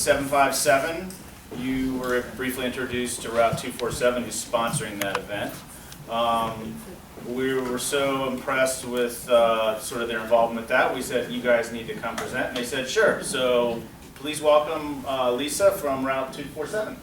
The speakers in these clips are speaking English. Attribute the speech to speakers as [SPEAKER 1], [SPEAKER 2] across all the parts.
[SPEAKER 1] 757. You were briefly introduced to Route 247, who's sponsoring that event. We were so impressed with sort of their involvement with that. We said, you guys need to come present, and they said, sure. So please welcome Lisa from Route 247.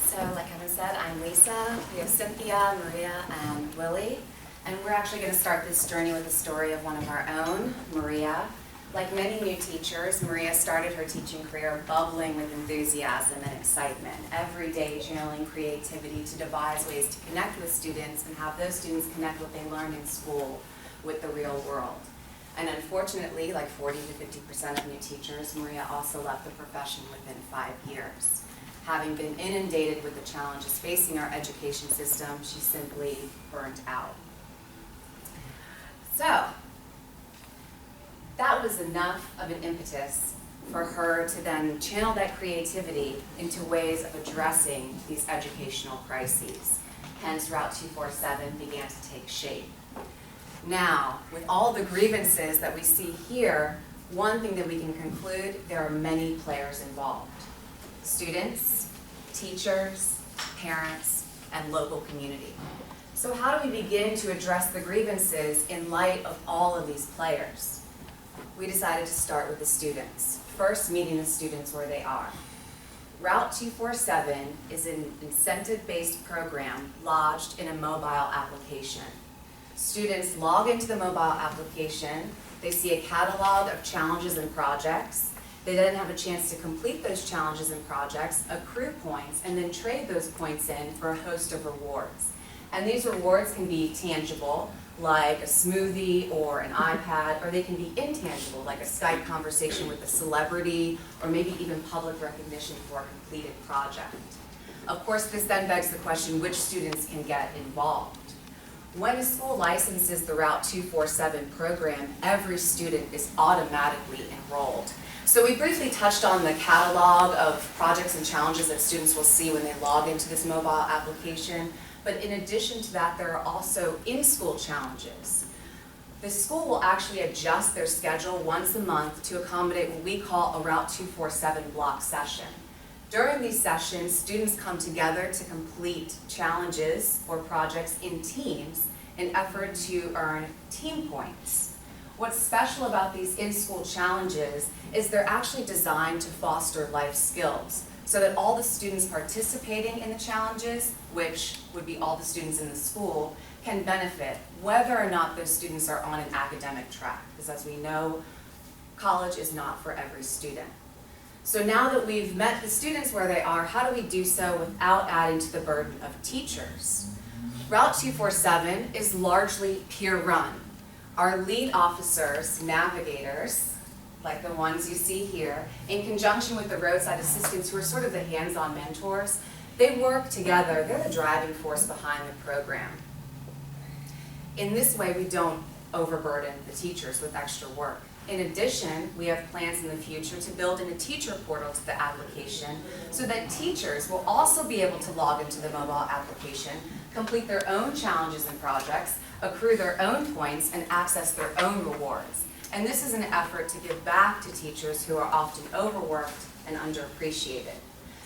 [SPEAKER 2] So like Kevin said, I'm Lisa. We have Cynthia, Maria, and Willie. And we're actually going to start this journey with the story of one of our own, Maria. Like many new teachers, Maria started her teaching career bubbling with enthusiasm and excitement, every day channeling creativity to devise ways to connect with students and have those students connect what they learned in school with the real world. And unfortunately, like 40 to 50% of new teachers, Maria also left the profession within 5 years. Having been inundated with the challenges facing our education system, she simply burnt out. So, that was enough of an impetus for her to then channel that creativity into ways of addressing these educational crises. Hence, Route 247 began to take shape. Now, with all the grievances that we see here, one thing that we can conclude, there are many players involved. Students, teachers, parents, and local community. So how do we begin to address the grievances in light of all of these players? We decided to start with the students, first meeting the students where they are. Route 247 is an incentive-based program lodged in a mobile application. Students log into the mobile application, they see a catalog of challenges and projects, they then have a chance to complete those challenges and projects, accrue points, and then trade those points in for a host of rewards. And these rewards can be tangible, like a smoothie or an iPad, or they can be intangible, like a Skype conversation with a celebrity, or maybe even public recognition for a completed project. Of course, this then begs the question, which students can get involved? When a school licenses the Route 247 program, every student is automatically enrolled. So we briefly touched on the catalog of projects and challenges that students will see when they log into this mobile application. But in addition to that, there are also in-school challenges. The school will actually adjust their schedule once a month to accommodate what we call a Route 247 block session. During these sessions, students come together to complete challenges or projects in teams in effort to earn team points. What's special about these in-school challenges is they're actually designed to foster life skills, so that all the students participating in the challenges, which would be all the students in the school, can benefit, whether or not those students are on an academic track. Because as we know, college is not for every student. So now that we've met the students where they are, how do we do so without adding to the burden of teachers? Route 247 is largely peer-run. Our lead officers, navigators, like the ones you see here, in conjunction with the roadside assistants who are sort of the hands-on mentors, they work together. They're the driving force behind the program. In this way, we don't overburden the teachers with extra work. In addition, we have plans in the future to build in a teacher portal to the application so that teachers will also be able to log into the mobile application, complete their own challenges and projects, accrue their own points, and access their own rewards. And this is an effort to give back to teachers who are often overworked and underappreciated.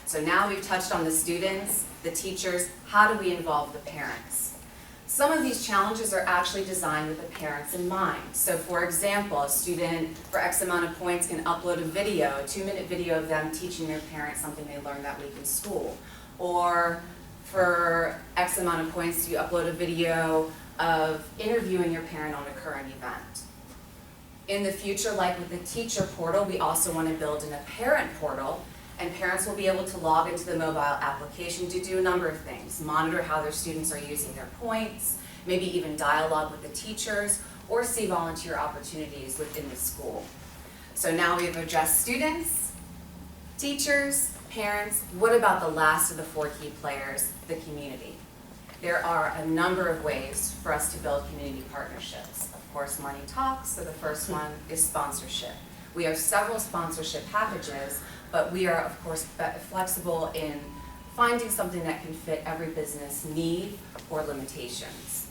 [SPEAKER 2] So now we've touched on the students, the teachers, how do we involve the parents? Some of these challenges are actually designed with the parents in mind. So for example, a student for X amount of points can upload a video, a 2-minute video of them teaching their parents something they learned that week in school. Or for X amount of points, you upload a video of interviewing your parent on a current event. In the future, like with the teacher portal, we also want to build in a parent portal, and parents will be able to log into the mobile application to do a number of things. Monitor how their students are using their points, maybe even dialogue with the teachers, or see volunteer opportunities within the school. So now we've addressed students, teachers, parents. What about the last of the 4 key players, the community? There are a number of ways for us to build community partnerships. Of course, money talks, so the first one is sponsorship. We have several sponsorship packages, but we are, of course, flexible in finding something that can fit every business need or limitations.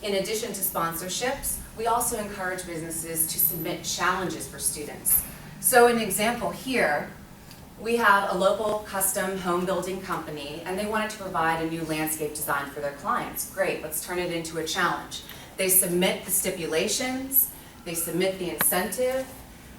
[SPEAKER 2] In addition to sponsorships, we also encourage businesses to submit challenges for students. So an example here, we have a local custom home building company and they wanted to provide a new landscape design for their clients. Great, let's turn it into a challenge. They submit the stipulations, they submit the incentive,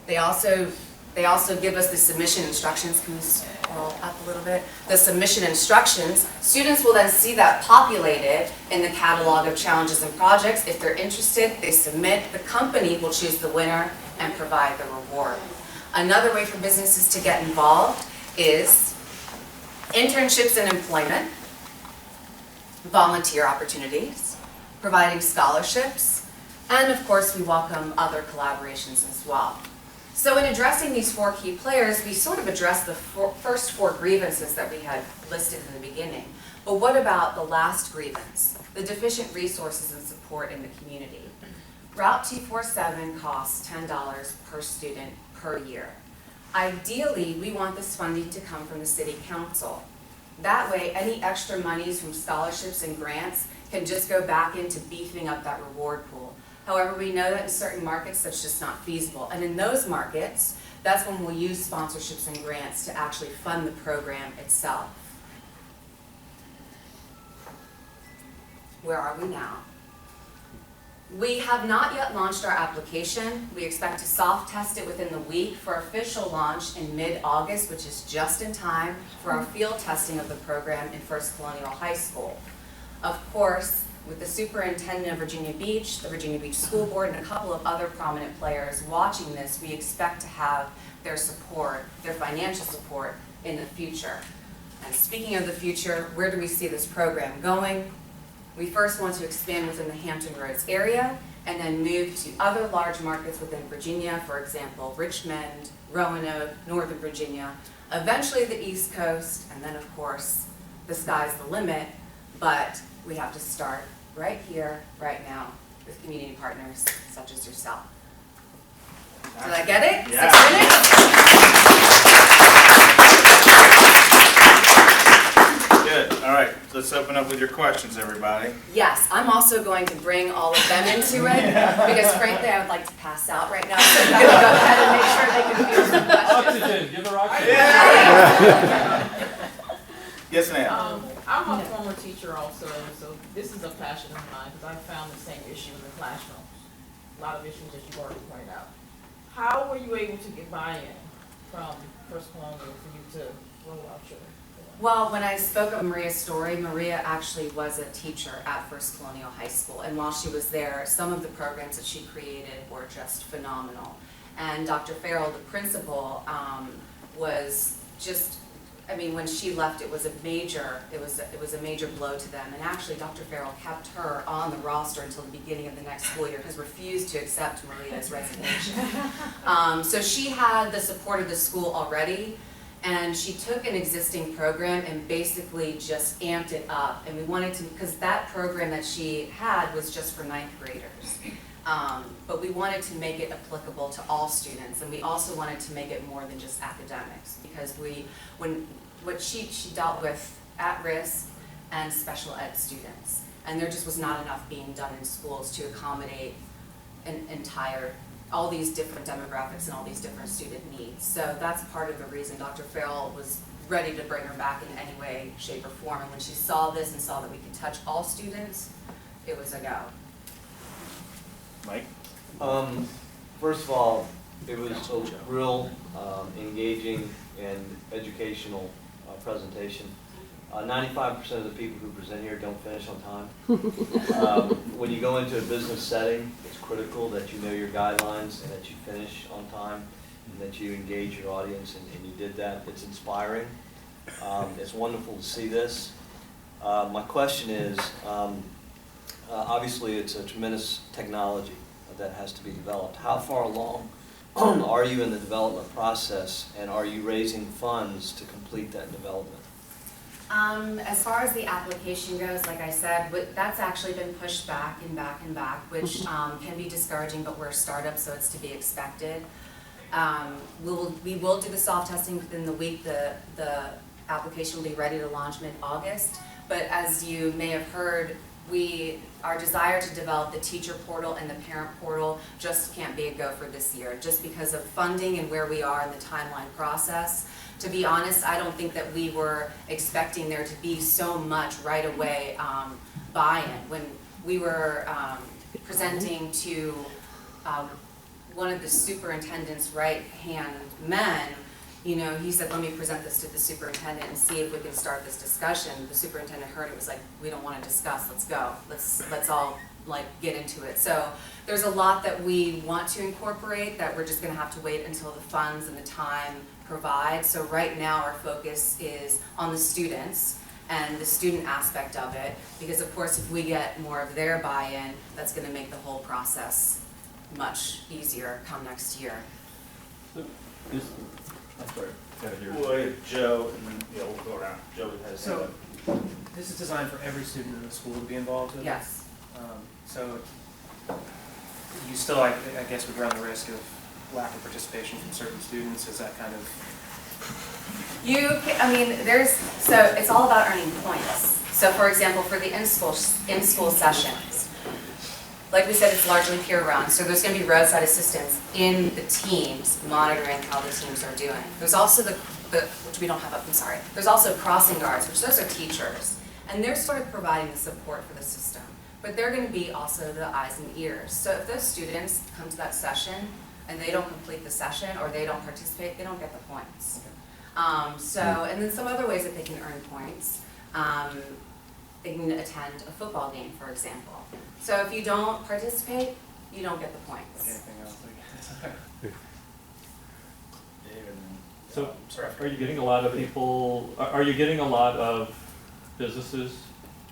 [SPEAKER 2] they also give us the submission instructions. Can we scroll up a little bit? The submission instructions, students will then see that populated in the catalog of challenges and projects. If they're interested, they submit, the company will choose the winner and provide the reward. Another way for businesses to get involved is internships and employment, volunteer opportunities, providing scholarships, and of course we welcome other collaborations as well. So in addressing these 4 key players, we sort of addressed the first 4 grievances that we had listed in the beginning. But what about the last grievance, the deficient resources and support in the community? Route 247 costs $10 per student per year. Ideally, we want this funding to come from the City Council. That way, any extra monies from scholarships and grants can just go back into beefing up that reward pool. However, we know that in certain markets that's just not feasible. And in those markets, that's when we'll use sponsorships and grants to actually fund the program itself. Where are we now? We have not yet launched our application. We expect to soft test it within the week for official launch in mid-August, which is just in time for our field testing of the program in First Colonial High School. Of course, with the superintendent of Virginia Beach, the Virginia Beach School Board, and a couple of other prominent players watching this, we expect to have their support, their financial support in the future. And speaking of the future, where do we see this program going? We first want to expand within the Hampton Roads area and then move to other large markets within Virginia, for example, Richmond, Roanoke, Northern Virginia, eventually the East Coast, and then of course, the sky's the limit, but we have to start right here, right now, with community partners such as yourself. Did I get it?
[SPEAKER 1] Yeah. 6 minutes? Good. All right. Let's open up with your questions, everybody.
[SPEAKER 2] Yes, I'm also going to bring all of them into it because frankly, I would like to pass out right now. So I'm going to go ahead and make sure they can feel some questions.
[SPEAKER 3] Oxygen. Give her oxygen.
[SPEAKER 1] Yeah. Yes, ma'am.
[SPEAKER 4] I'm a former teacher also, so this is a passion of mine because I found the same issue in the classroom. A lot of issues that you've already pointed out. How were you able to get buy-in from First Colonial for you to roll out your?
[SPEAKER 2] Well, when I spoke of Maria's story, Maria actually was a teacher at First Colonial High School, and while she was there, some of the programs that she created were just phenomenal. And Dr. Farrell, the principal, was just, I mean, when she left, it was a major blow to them. And actually, Dr. Farrell kept her on the roster until the beginning of the next school year because refused to accept Maria's resignation. So she had the support of the school already, and she took an existing program and basically just amped it up. And we wanted to, because that program that she had was just for 9th graders. But we wanted to make it applicable to all students, and we also wanted to make it more than just academics, because what she dealt with at-risk and special ed students, and there just was not enough being done in schools to accommodate all these different demographics and all these different student needs. So that's part of the reason Dr. Farrell was ready to bring her back in any way, shape, or form, and when she saw this and saw that we could touch all students, it was a go.
[SPEAKER 1] Mike?
[SPEAKER 5] First of all, it was a real engaging and educational presentation. 95% of the people who present here don't finish on time. When you go into a business setting, it's critical that you know your guidelines and that you finish on time and that you engage your audience, and you did that. It's inspiring. It's wonderful to see this. My question is, obviously it's a tremendous technology that has to be developed. How far along are you in the development process, and are you raising funds to complete that development?
[SPEAKER 2] As far as the application goes, like I said, that's actually been pushed back and back and back, which can be discouraging, but we're a startup, so it's to be expected. We will do the soft testing within the week. The application will be ready to launch mid-August, but as you may have heard, our desire to develop the teacher portal and the parent portal just can't be a go for this year, just because of funding and where we are in the timeline process. To be honest, I don't think that we were expecting there to be so much right away buy-in. When we were presenting to one of the superintendent's right-hand men, you know, he said, let me present this to the superintendent and see if we can start this discussion. The superintendent heard it, was like, we don't want to discuss, let's go. Let's all like get into it. So there's a lot that we want to incorporate that we're just going to have to wait until the funds and the time provide. So right now our focus is on the students and the student aspect of it, because of course if we get more of their buy-in, that's going to make the whole process much easier come next year.
[SPEAKER 3] I'm sorry.
[SPEAKER 1] Boy, Joe, and then we'll go around. Joe has.
[SPEAKER 6] So, this is designed for every student in the school to be involved in?
[SPEAKER 2] Yes.
[SPEAKER 6] So, you still, I guess, would run the risk of lack of participation from certain students? Is that kind of...
[SPEAKER 2] So it's all about earning points. So for example, for the in-school sessions, like we said, it's largely peer run, so there's going to be roadside assistants in the teams monitoring how the teams are doing. There's also which we don't have up, I'm sorry. There's also crossing guards, which those are teachers, and they're sort of providing the support for the system. But they're going to be also the eyes and ears. So if those students come to that session and they don't complete the session or they don't participate, they don't get the points. And then some other ways that they can earn points. They can attend a football game, for example. So if you don't participate, you don't get the points.
[SPEAKER 6] Anything else?
[SPEAKER 3] So, are you getting a lot of people, are you getting a lot of businesses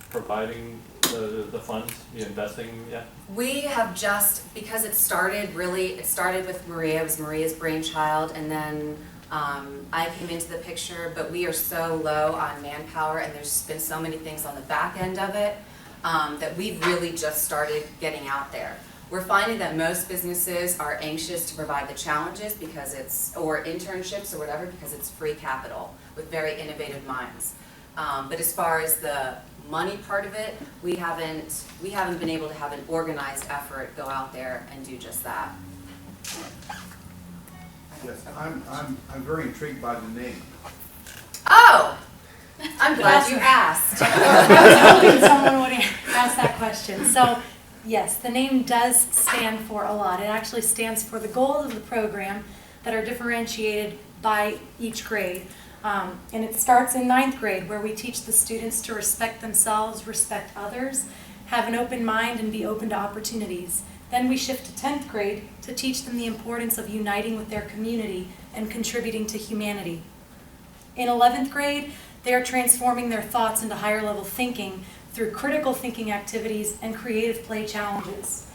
[SPEAKER 3] providing the funds, you investing yet?
[SPEAKER 2] We have just, because it started with Maria, it was Maria's brainchild, and then I came into the picture, but we are so low on manpower and there's been so many things on the back end of it that we've really just started getting out there. We're finding that most businesses are anxious to provide the challenges or internships or whatever, because it's free capital with very innovative minds. But as far as the money part of it, we haven't been able to have an organized effort go out there and do just that.
[SPEAKER 7] Yes, I'm very intrigued by the name.
[SPEAKER 2] Oh, I'm glad you asked.
[SPEAKER 8] I was hoping someone would ask that question. So, yes, the name does stand for a lot. It actually stands for the goals of the program that are differentiated by each grade. And it starts in 9th grade, where we teach the students to respect themselves, respect others, have an open mind, and be open to opportunities. Then we shift to 10th grade to teach them the importance of uniting with their community and contributing to humanity. In 11th grade, they are transforming their thoughts into higher level thinking through critical thinking activities and creative play challenges.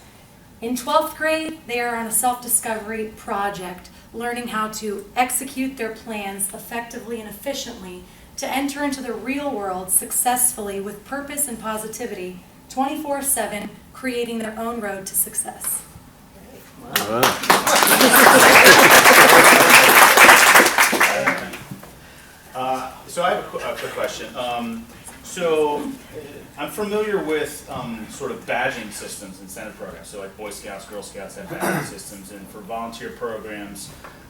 [SPEAKER 8] In 12th grade, they are on a self-discovery project, learning how to execute their plans effectively and efficiently to enter into the real world successfully with purpose and positivity, 24/7, creating their own road to success.
[SPEAKER 1] So I have a quick question. I'm familiar with sort of badging systems, incentive programs. So like Boy Scouts, Girl Scouts have badging systems, and for volunteer programs,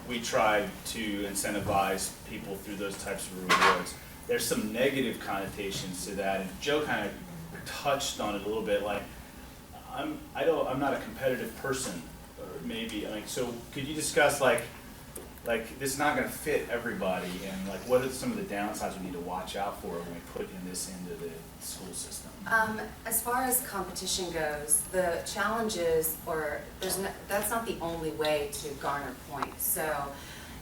[SPEAKER 1] we tried to incentivize people through those types of rewards. There's some negative connotations to that, and Joe kind of touched on it a little bit. Like, I'm not a competitive person, or maybe. So could you discuss like this is not going to fit everybody, and like what are some of the downsides we need to watch out for when we put this into the school system?
[SPEAKER 2] As far as competition goes, the challenges, that's not the only way to garner points. So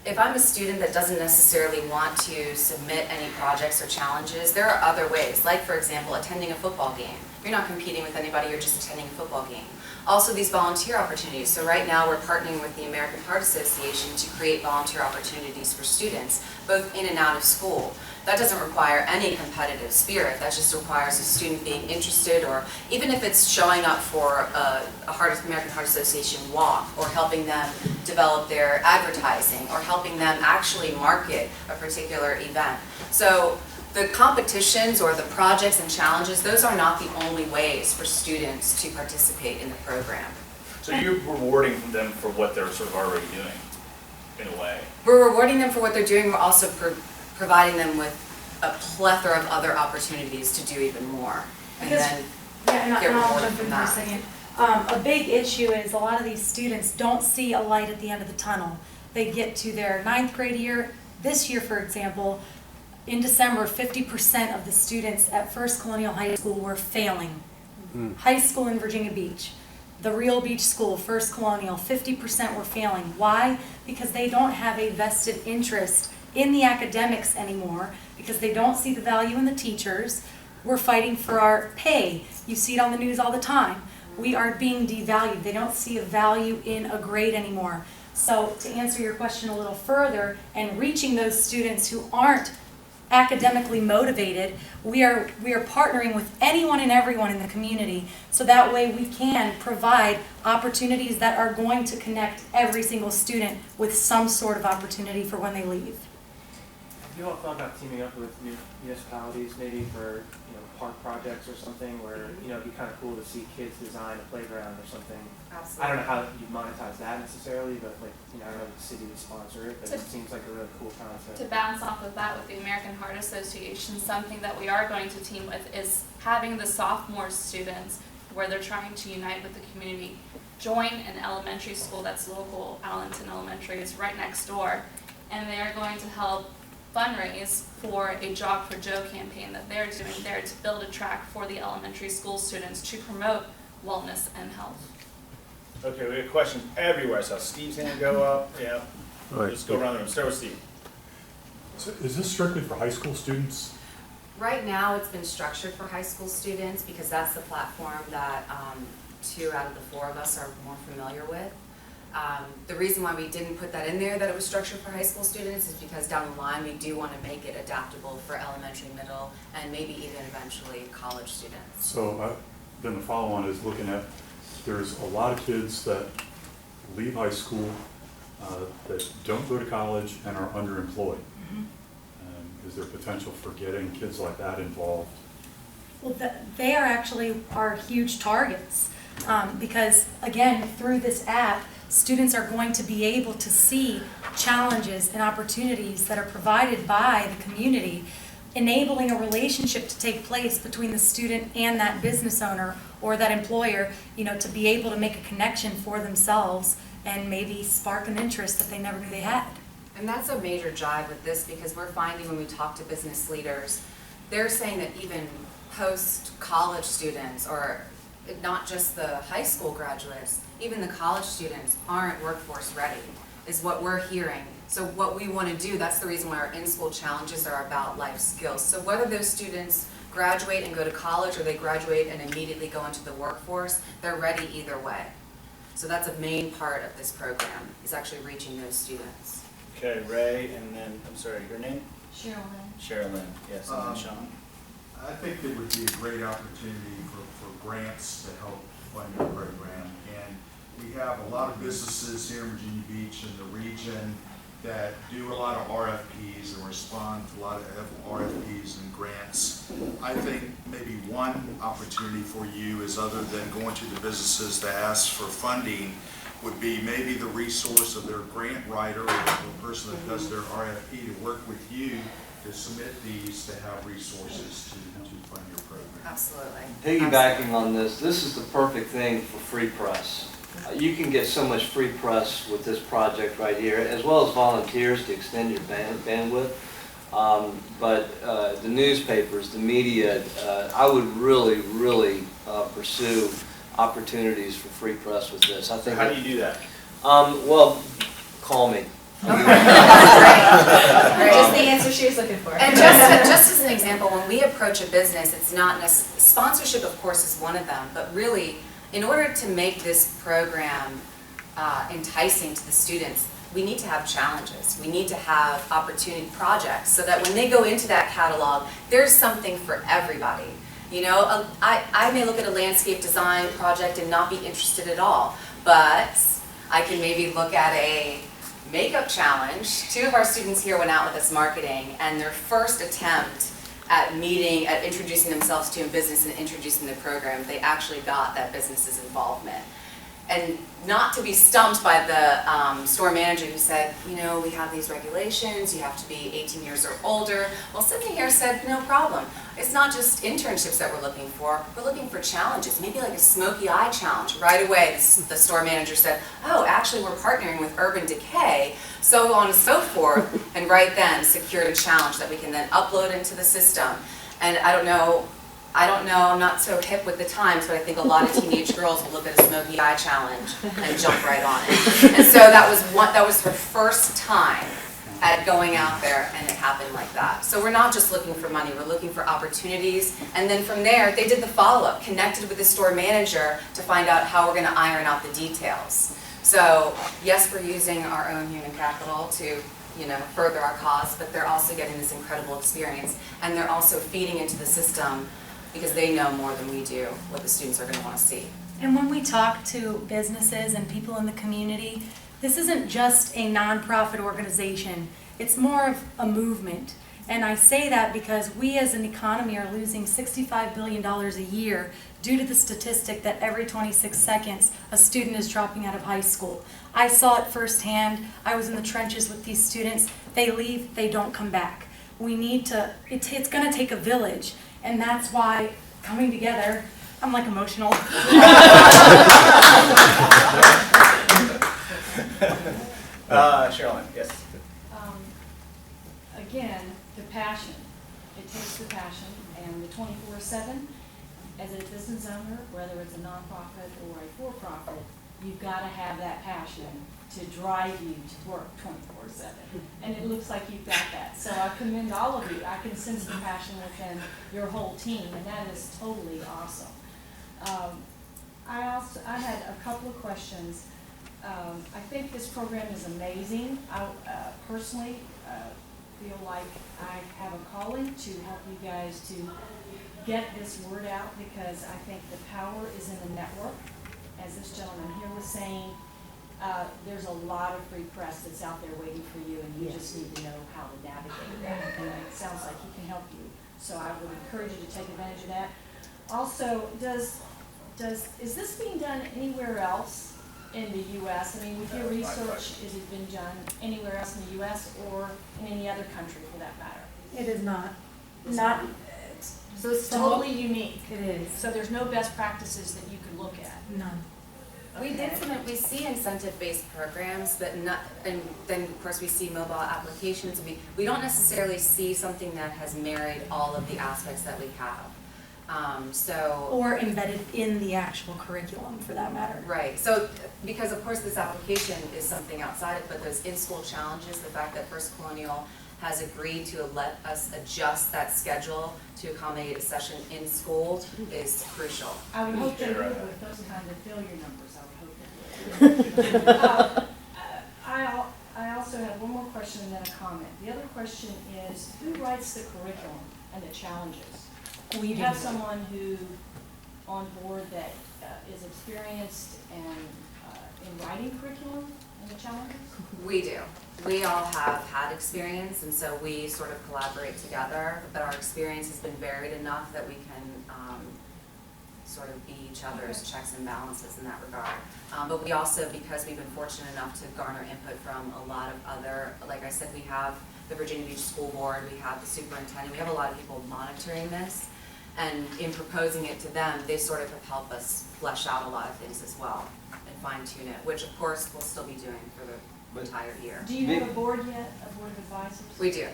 [SPEAKER 2] if I'm a student that doesn't necessarily want to submit any projects or challenges, there are other ways, like for example, attending a football game. You're not competing with anybody, you're just attending a football game. Also these volunteer opportunities. So right now we're partnering with the American Heart Association to create volunteer opportunities for students, both in and out of school. That doesn't require any competitive spirit. That just requires a student being interested, or even if it's showing up for a American Heart Association walk, or helping them develop their advertising, or helping them actually market a particular event. So the competitions or the projects and challenges, those are not the only ways for students to participate in the program.
[SPEAKER 1] So you're rewarding them for what they're sort of already doing, in a way.
[SPEAKER 2] We're rewarding them for what they're doing, we're also providing them with a plethora of other opportunities to do even more. And
[SPEAKER 8] Because-
[SPEAKER 2] then
[SPEAKER 8] Yeah,
[SPEAKER 2] get
[SPEAKER 8] and I'll
[SPEAKER 2] rewarded
[SPEAKER 8] jump in
[SPEAKER 2] from
[SPEAKER 8] for a
[SPEAKER 2] that.
[SPEAKER 8] second. A big issue is a lot of these students don't see a light at the end of the tunnel. They get to their 9th grade year. This year, for example, in December, 50% of the students at First Colonial High School were failing. High school in Virginia Beach. The real beach school, First Colonial, 50% were failing. Why? Because they don't have a vested interest in the academics anymore, because they don't see the value in the teachers. We're fighting for our pay. You see it on the news all the time. We are being devalued. They don't see a value in a grade anymore. So to answer your question a little further, and reaching those students who aren't academically motivated, we are partnering with anyone and everyone in the community, so that way we can provide opportunities that are going to connect every single student with some sort of opportunity for when they leave.
[SPEAKER 6] Have you all thought about teaming up with municipalities, maybe for park projects or something, where it'd be kind of cool to see kids design a playground or something? I don't know how you monetize that necessarily, but I don't know if the city would sponsor it, but it seems like a really cool concept.
[SPEAKER 9] To bounce off of that with the American Heart Association, something that we are going to team with is having the sophomore students, where they're trying to unite with the community, join an elementary school that's local. Allenton Elementary is right next door, and they are going to help fundraise for a Jog for Joe campaign that they're doing there to build a track for the elementary school students to promote wellness and health.
[SPEAKER 1] Okay, we have questions everywhere. I saw Steve's hand go up. Yeah.
[SPEAKER 10] Right.
[SPEAKER 1] Let's go around the room. Start with Steve.
[SPEAKER 10] So is this strictly for high school students?
[SPEAKER 2] Right now, it's been structured for high school students because that's the platform that 2 out of the 4 of us are more familiar with. The reason why we didn't put that in there, that it was structured for high school students, is because down the line we do want to make it adaptable for elementary, middle, and maybe even eventually college students.
[SPEAKER 10] So then the follow-on is looking at, there's a lot of kids that leave high school that don't go to college and are underemployed. Is there potential for getting kids like that involved?
[SPEAKER 8] Well, they are actually our huge targets because, again, through this app, students are going to be able to see challenges and opportunities that are provided by the community, enabling a relationship to take place between the student and that business owner or that employer, to be able to make a connection for themselves and maybe spark an interest that they never knew they had.
[SPEAKER 2] And that's a major jive with this, because we're finding when we talk to business leaders, they're saying that even post-college students, or not just the high school graduates, even the college students aren't workforce ready, is what we're hearing. So what we want to do, that's the reason why our in-school challenges are about life skills. So whether those students graduate and go to college, or they graduate and immediately go into the workforce, they're ready either way. So that's a main part of this program, is actually reaching those students.
[SPEAKER 1] Okay, Ray, and then, I'm sorry, your name?
[SPEAKER 9] Sherilyn.
[SPEAKER 1] Sherilyn, yes, and then Sean.
[SPEAKER 7] I think there would be a great opportunity for grants to help fund the program. And we have a lot of businesses here in Virginia Beach and the region that do a lot of RFPs and respond to a lot of RFPs and grants. I think maybe one opportunity for you is, other than going to the businesses to ask for funding, would be maybe the resource of their grant writer or the person that does their RFP to work with you to submit these, to have resources to fund your program.
[SPEAKER 2] Absolutely.
[SPEAKER 5] Piggybacking on this is the perfect thing for free press. You can get so much free press with this project right here, as well as volunteers to extend your bandwidth. But the newspapers, the media, I would really pursue opportunities for free press with this. I think.
[SPEAKER 1] How do you do that?
[SPEAKER 5] Well, call me.
[SPEAKER 2] Just
[SPEAKER 4] the answer she was looking for.
[SPEAKER 2] And just as an example, when we approach a business, it's not necessarily, sponsorship of course is one of them, but really, in order to make this program enticing to the students, we need to have challenges. We need to have opportunity projects so that when they go into that catalog, there's something for everybody. I may look at a landscape design project and not be interested at all, but I can maybe look at a makeup challenge. 2 of our students here went out with us marketing, and their first attempt at meeting, at introducing themselves to a business and introducing the program, they actually got that business's involvement. And not to be stumped by the store manager who said, you know, we have these regulations, you have to be 18 years or older. Well, Cynthia here said, no problem. It's not just internships that we're looking for challenges, maybe like a smoky eye challenge. Right away, the store manager said, oh, actually we're partnering with Urban Decay, so on and so forth, and right then secured a challenge that we can then upload into the system. And I don't know, I'm not so hip with the times, but I think a lot of teenage girls will look at a smoky eye challenge and jump right on it. And so that was her first time at going out there, and it happened like that. So we're not just looking for money, we're looking for opportunities. And then from there, they did the follow-up, connected with the store manager to find out how we're gonna iron out the details. So yes, we're using our own human capital to further our cause, but they're also getting this incredible experience. And they're also feeding into the system because they know more than we do what the students are going to want to see.
[SPEAKER 8] And when we talk to businesses and people in the community, this isn't just a nonprofit organization. It's more of a movement. And I say that because we as an economy are losing $65 billion a year due to the statistic that every 26 seconds a student is dropping out of high school. I saw it firsthand. I was in the trenches with these students. They leave, they don't come back. We need to, it's going to take a village. And that's why coming together, I'm like emotional.
[SPEAKER 1] Sherilyn, yes.
[SPEAKER 11] Again, the passion. It takes the passion, and the 24/7. As a business owner, whether it's a nonprofit or a for-profit, you've got to have that passion to drive you to work 24/7. And it looks like you've got that. So I commend all of you. I can sense the passion within your whole team, and that is totally awesome. I had a couple of questions. I think this program is amazing. I personally feel like I have a calling to help you guys to get this word out, because I think the power is in the network. As this gentleman here was saying, there's a lot of free press that's out there waiting for you, and you just need to know how to navigate that. And it sounds like he can help you. So I would encourage you to take advantage of that. Also, is this being done anywhere else in the U.S.? I mean, with your research, is it been done anywhere else in the U.S. or in any other country for that matter?
[SPEAKER 8] It is not.
[SPEAKER 11] So it's totally unique.
[SPEAKER 8] It is.
[SPEAKER 11] So there's no best practices that you could look at.
[SPEAKER 8] None.
[SPEAKER 2] We see incentive-based programs, but not, and then of course we see mobile applications. We don't necessarily see something that has married all of the aspects that we have.
[SPEAKER 8] Or embedded in the actual curriculum, for that matter.
[SPEAKER 2] Right. So because of course this application is something outside it, but those in-school challenges, the fact that First Colonial has agreed to let us adjust that schedule to accommodate a session in school is crucial.
[SPEAKER 11] I would hope they would with those kind of failure numbers. I would hope they would. I also have one more question and then a comment. The other question is, who writes the curriculum and the challenges? We have someone who on board that is experienced in writing curriculum and the challenges?
[SPEAKER 2] We do. We all have had experience, and so we sort of collaborate together, but our experience has been varied enough that we can sort of be each other's checks and balances in that regard. But we also, because we've been fortunate enough to garner input from a lot of other, like I said, we have the Virginia Beach School Board, we have the superintendent, we have a lot of people monitoring this, and in proposing it to them, they sort of have helped us flesh out a lot of things as well and fine-tune it, which of course we'll still be doing for the entire year.
[SPEAKER 11] Do you have a board yet, a board of advisors?
[SPEAKER 2] We do,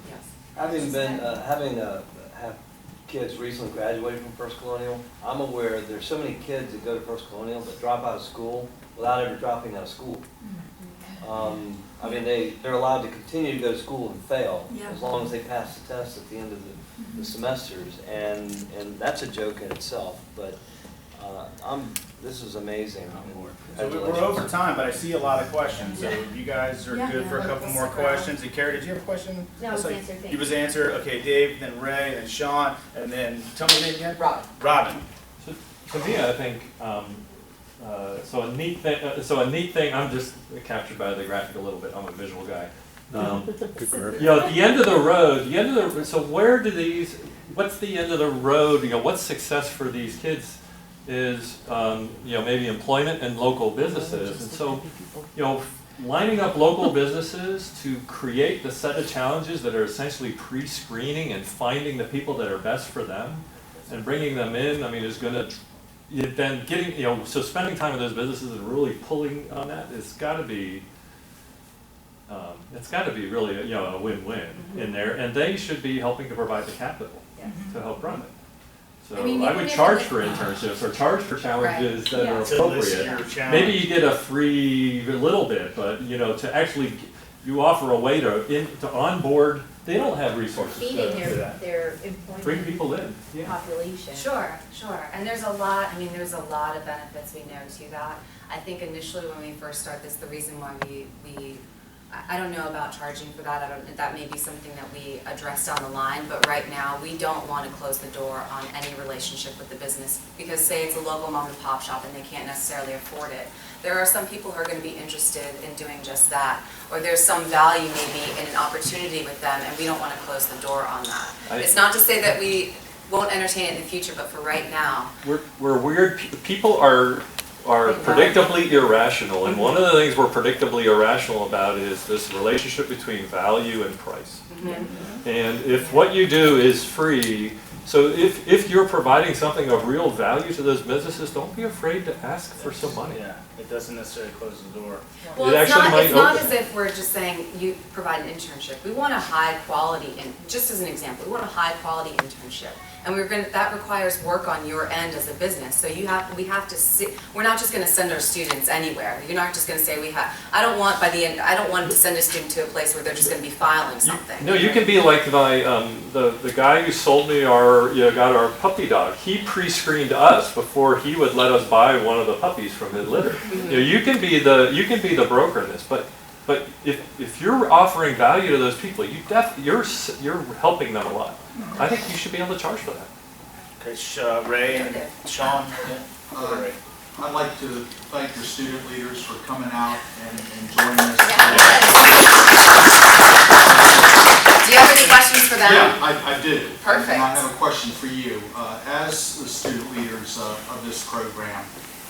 [SPEAKER 2] yes.
[SPEAKER 5] Having been, have kids recently graduated from First Colonial, I'm aware there's so many kids that go to First Colonial that drop out of school without ever dropping out of school. I mean, they're allowed to continue to go to school and fail as long as they pass the test at the end of the semesters, and that's a joke in itself. But this is amazing.
[SPEAKER 1] So we're over time, but I see a lot of questions. So you guys are good for a couple more questions. And Carrie, did you have a question?
[SPEAKER 2] No, it was answered.
[SPEAKER 1] It was answered. Okay, Dave, then Ray, then Sean, and then tell me the name again. Robin.
[SPEAKER 3] So to me, I think so a neat thing. I'm just captured by the graphic a little bit. I'm a visual guy, You know, at the end of the road, so where do these, what's the end of the road, you know, what's success for these kids is, you know, maybe employment and local businesses. And so, you know, lining up local businesses to create the set of challenges that are essentially pre-screening and finding the people that are best for them and bringing them in, I mean, is going to, then getting, you know, so spending time with those businesses and really pulling on that, it's got to be really, you know, a win-win in there, and they should be helping to provide the capital to help run it. So
[SPEAKER 2] I mean,
[SPEAKER 3] I
[SPEAKER 2] even
[SPEAKER 3] would
[SPEAKER 2] if
[SPEAKER 3] charge
[SPEAKER 2] it-
[SPEAKER 3] for internships or charge for challenges that are
[SPEAKER 8] Yeah.
[SPEAKER 1] To list
[SPEAKER 3] appropriate.
[SPEAKER 1] your challenge.
[SPEAKER 3] Maybe you get a free little bit, but you know, to actually, you offer a way to onboard, they don't have resources to
[SPEAKER 12] Feeding
[SPEAKER 3] do that.
[SPEAKER 12] their
[SPEAKER 3] Bring
[SPEAKER 12] employment
[SPEAKER 3] people in, yeah.
[SPEAKER 12] population.
[SPEAKER 2] Sure, sure, and there's a lot, I mean, there's a lot of benefits we know to that. I think initially when we first start this, the reason why I don't know about charging for that, that may be something that we address down the line, but right now, we don't want to close the door on any relationship with the business, because say it's a local mom and pop shop and they can't necessarily afford it. There are some people who are going to be interested in doing just that, or there's some value maybe in an opportunity with them, and we don't want to close the door on that. It's not to say that we won't entertain it in the future, but for right now.
[SPEAKER 3] We're weird, people are predictably irrational, and one of the things we're predictably irrational about is this relationship between value and price. And if what you do is free, so if you're providing something of real value to those businesses, don't be afraid to ask for some money.
[SPEAKER 1] Yeah, it doesn't necessarily close the door.
[SPEAKER 2] Well,
[SPEAKER 3] It
[SPEAKER 2] it's
[SPEAKER 3] actually
[SPEAKER 2] not,
[SPEAKER 3] might
[SPEAKER 2] it's not
[SPEAKER 3] open.
[SPEAKER 2] as if we're just saying you provide an internship. We want a high quality, just as an example, we want a high quality internship. And that requires work on your end as a business. So we have to sit, we're not just gonna send our students anywhere. You're not just gonna say I don't want to send a student to a place where they're just gonna be filing something.
[SPEAKER 3] No, you can be like the guy who sold me got our puppy dog. He pre-screened us before he would let us buy one of the puppies from his litter. You know, you can be the broker in this, but if you're offering value to those people, you're helping them a lot. I think you should be able to charge for that.
[SPEAKER 1] Okay, Ray and Sean. Ray.
[SPEAKER 7] I'd like to thank your student leaders for coming out and joining us.
[SPEAKER 2] Do you have any questions for them?
[SPEAKER 7] Yeah, I do.
[SPEAKER 2] Perfect.
[SPEAKER 7] And I have a question for you. As the student leaders of this program,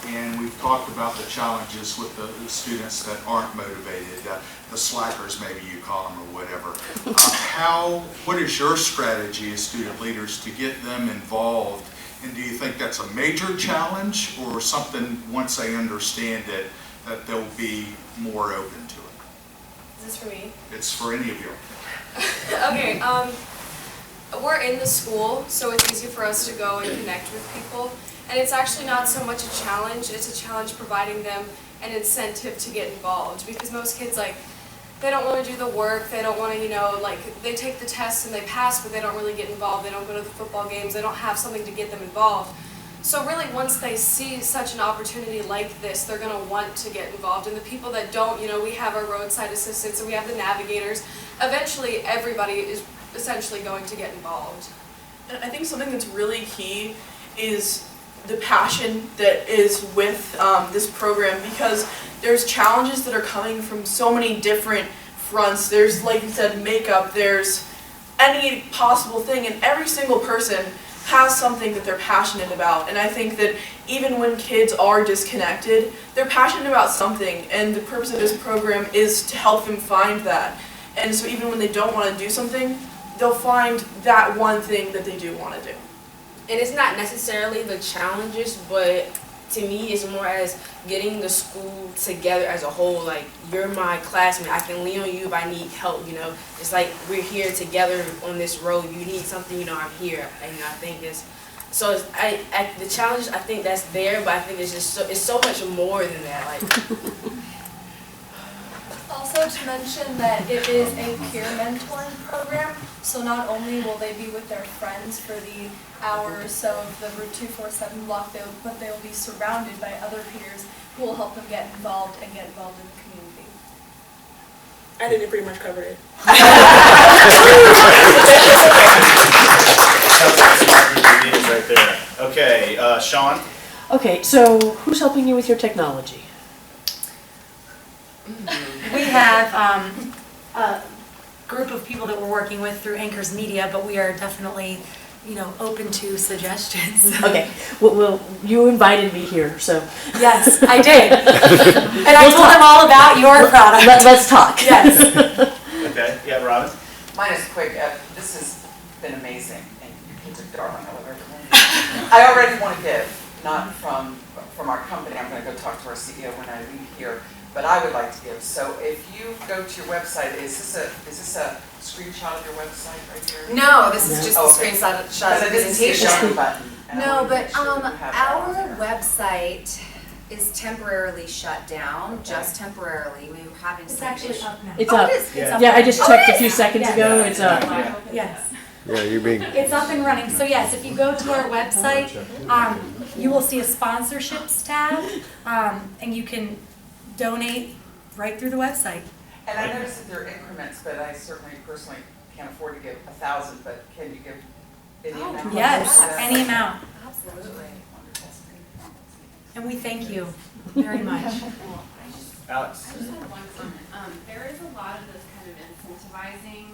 [SPEAKER 7] and we've talked about the challenges with the students that aren't motivated, the slackers maybe you call them or whatever. What is your strategy as student leaders to get them involved? And do you think that's a major challenge or something once they understand it that they'll be more open to it?
[SPEAKER 13] Is this for me?
[SPEAKER 7] It's for any of you.
[SPEAKER 13] Okay, we're in the school, so it's easy for us to go and connect with people. And it's actually not so much a challenge, it's a challenge providing them an incentive to get involved. Because most kids, they don't want to do the work, they don't want to, they take the tests and they pass, but they don't really get involved, they don't go to the football games, they don't have something to get them involved. So really, once they see such an opportunity like this, they're going to want to get involved. And the people that don't, we have our roadside assistants and we have the navigators. Eventually, everybody is essentially going to get involved.
[SPEAKER 14] And I think something that's really key is the passion that is with this program, because there's challenges that are coming from so many different fronts. There's, like you said, makeup, there's any possible thing, and every single person has something that they're passionate about. And I think that even when kids are disconnected, they're passionate about something, and the purpose of this program is to help them find that. And so even when they don't want to do something, they'll find that one thing that they do want to do.
[SPEAKER 12] And it's not necessarily the challenges, but to me it's more as getting the school together as a whole. Like, you're my classmate, I can lean on you if I need help, It's like we're here together on this road. You need something, I'm here. And I think it's, so it's, the challenge, I think that's there, but I think it's just it's so much more than that.
[SPEAKER 13] Also to mention that it is a peer mentoring program, so not only will they be with their friends for the hour or so of the Route 247 block, but they will be surrounded by other peers who will help them get involved and get involved in the community.
[SPEAKER 14] I think it pretty much covered it.
[SPEAKER 1] Right there. Okay, Sean?
[SPEAKER 15] Okay, so who's helping you with your technology?
[SPEAKER 8] We have group of people that we're working with through Anchors Media, but we are definitely, open to suggestions.
[SPEAKER 15] Okay, well, you invited me here, so.
[SPEAKER 8] Yes, I did. And I told them all about your product.
[SPEAKER 15] Let's talk.
[SPEAKER 8] Yes.
[SPEAKER 1] Okay, yeah, Robin?
[SPEAKER 16] Mine is quick. This has been amazing, and your kids are darling. I love everything. I already want to give, not from our company. I'm going to go talk to our CEO when I leave here, but I would like to give. So if you go to your website, is this a screenshot of your website right here?
[SPEAKER 2] No, this is just
[SPEAKER 16] Oh,
[SPEAKER 2] the
[SPEAKER 16] okay.
[SPEAKER 2] screenshot of
[SPEAKER 16] Because
[SPEAKER 2] the
[SPEAKER 16] I didn't see a
[SPEAKER 2] presentation.
[SPEAKER 16] share button. and I
[SPEAKER 2] No,
[SPEAKER 16] wanted to
[SPEAKER 2] but
[SPEAKER 16] make sure that you have that on
[SPEAKER 2] our
[SPEAKER 16] there.
[SPEAKER 2] website is temporarily shut down, just temporarily. We were having
[SPEAKER 8] It's
[SPEAKER 2] some
[SPEAKER 8] actually
[SPEAKER 2] issues.
[SPEAKER 8] up now.
[SPEAKER 15] It's
[SPEAKER 2] Oh,
[SPEAKER 15] up.
[SPEAKER 2] it is? It's
[SPEAKER 1] Yeah.
[SPEAKER 2] up
[SPEAKER 15] Yeah,
[SPEAKER 2] now.
[SPEAKER 15] I just
[SPEAKER 2] Oh,
[SPEAKER 15] checked
[SPEAKER 2] it
[SPEAKER 15] a few
[SPEAKER 2] is?
[SPEAKER 15] seconds
[SPEAKER 8] Yes.
[SPEAKER 15] ago. It's up.
[SPEAKER 1] Yeah.
[SPEAKER 8] Yes.
[SPEAKER 17] Yeah, you're being.
[SPEAKER 8] It's up and running. So yes, if you go to our website, you will see a sponsorships tab, and you can donate right through the website.
[SPEAKER 16] And I noticed that there are increments, but I certainly personally can't afford to give 1,000, but can you give any amount?
[SPEAKER 8] Yes, any amount.
[SPEAKER 2] Absolutely.
[SPEAKER 8] And we thank you very much.
[SPEAKER 1] Alex?
[SPEAKER 18] I just had one comment. There is a lot of this kind of incentivizing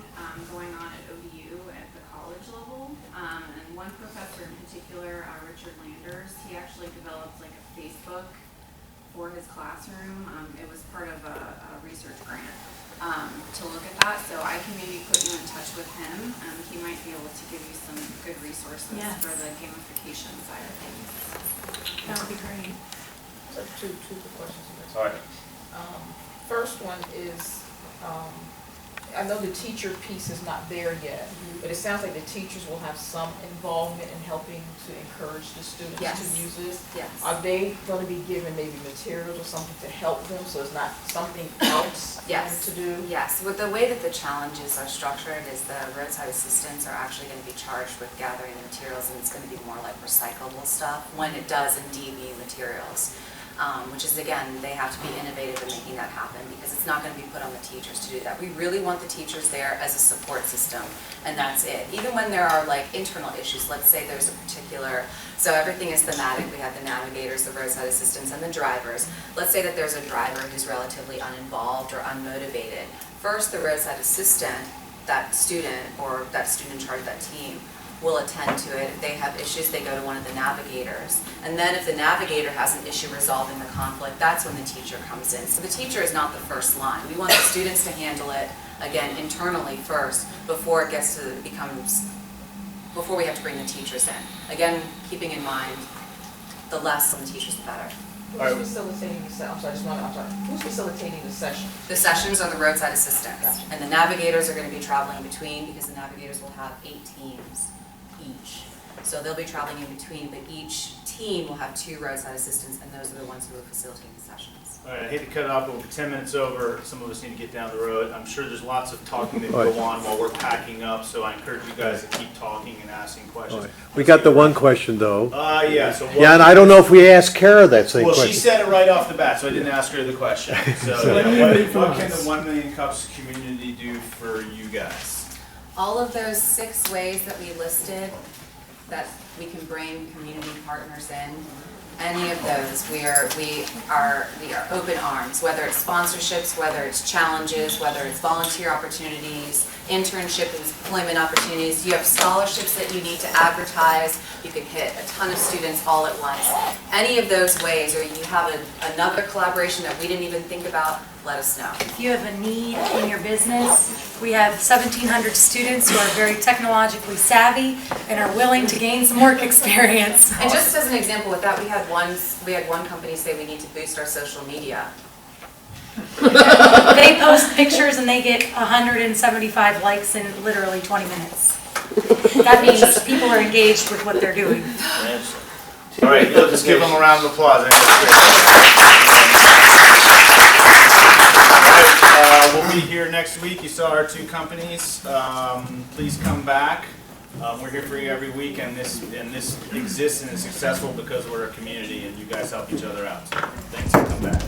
[SPEAKER 18] going on at ODU at the college level. And one professor in particular, Richard Landers, he actually developed like a Facebook for his classroom. It was part of a research grant to look at that. So I can maybe put you in touch with him. He might be able to give you some good resources for the gamification side of things.
[SPEAKER 8] That would be great.
[SPEAKER 4] So two quick questions.
[SPEAKER 1] All right.
[SPEAKER 4] First one is, I know the teacher piece is not there yet, but it sounds like the teachers will have some involvement in helping to encourage the students
[SPEAKER 2] Yes.
[SPEAKER 4] to use this.
[SPEAKER 2] Yes.
[SPEAKER 4] Are they going to be given maybe materials or something to help them, so it's not something else for them
[SPEAKER 2] Yes.
[SPEAKER 4] to do?
[SPEAKER 2] Yes, with the way that the challenges are structured is the roadside assistants are actually going to be charged with gathering the materials, and it's going to be more like recyclable stuff when it does indeed need materials. Which is, again, they have to be innovative in making that happen because it's not going to be put on the teachers to do that. We really want the teachers there as a support system, and that's it. Even when there are like internal issues, let's say there's a particular, so everything is thematic. We have the navigators, the roadside assistants, and the drivers. Let's say that there's a driver who's relatively uninvolved or unmotivated. First, the roadside assistant, that student or that student in charge of that team, will attend to it. If they have issues, they go to one of the navigators. And then if the navigator has an issue resolving the conflict, that's when the teacher comes in. So the teacher is not the first line. We want the students to handle it, again, internally first, before it gets to before we have to bring the teachers in. Again, keeping in mind, the less on the teachers, the better.
[SPEAKER 4] Who's facilitating the who's facilitating the session?
[SPEAKER 2] The sessions are the roadside assistants.
[SPEAKER 4] Gotcha.
[SPEAKER 2] And the navigators are going to be traveling between because the navigators will have 8 teams each. So they'll be traveling in between, but each team will have 2 roadside assistants, and those are the ones who are facilitating the sessions.
[SPEAKER 1] All right, I hate to cut it off, but we're 10 minutes over. Some of us need to get down the road. I'm sure there's lots of talking that can go on while we're packing up, so I encourage you guys to keep talking and asking questions.
[SPEAKER 17] We got the one question though.
[SPEAKER 1] Yeah, so what?
[SPEAKER 17] Yeah, and I don't know if we asked Kara that same
[SPEAKER 1] Well,
[SPEAKER 17] question.
[SPEAKER 1] she said it right off the bat, so I didn't ask her the question. So, what can the 1 Million Cups community do for you guys?
[SPEAKER 2] All of those 6 ways that we listed that we can bring community partners in, any of those, we are open arms, whether it's sponsorships, whether it's challenges, whether it's volunteer opportunities, internship and employment opportunities. You have scholarships that you need to advertise. You can hit a ton of students all at once. Any of those ways, or you have another collaboration that we didn't even think about, let us know.
[SPEAKER 8] If you have a need in your business, we have 1,700 students who are very technologically savvy and are willing to gain some work experience.
[SPEAKER 2] And just as an example with that, we had one company say we need to boost our social media.
[SPEAKER 8] They post pictures and they get 175 likes in literally 20 minutes. That means people are engaged with what they're doing.
[SPEAKER 1] All right, let's give them a round of applause. We'll be here next week. You saw our 2 companies. Please come back. We're here for you every week, and this exists and is successful because we're a community and you guys help each other out. So thanks, and come back.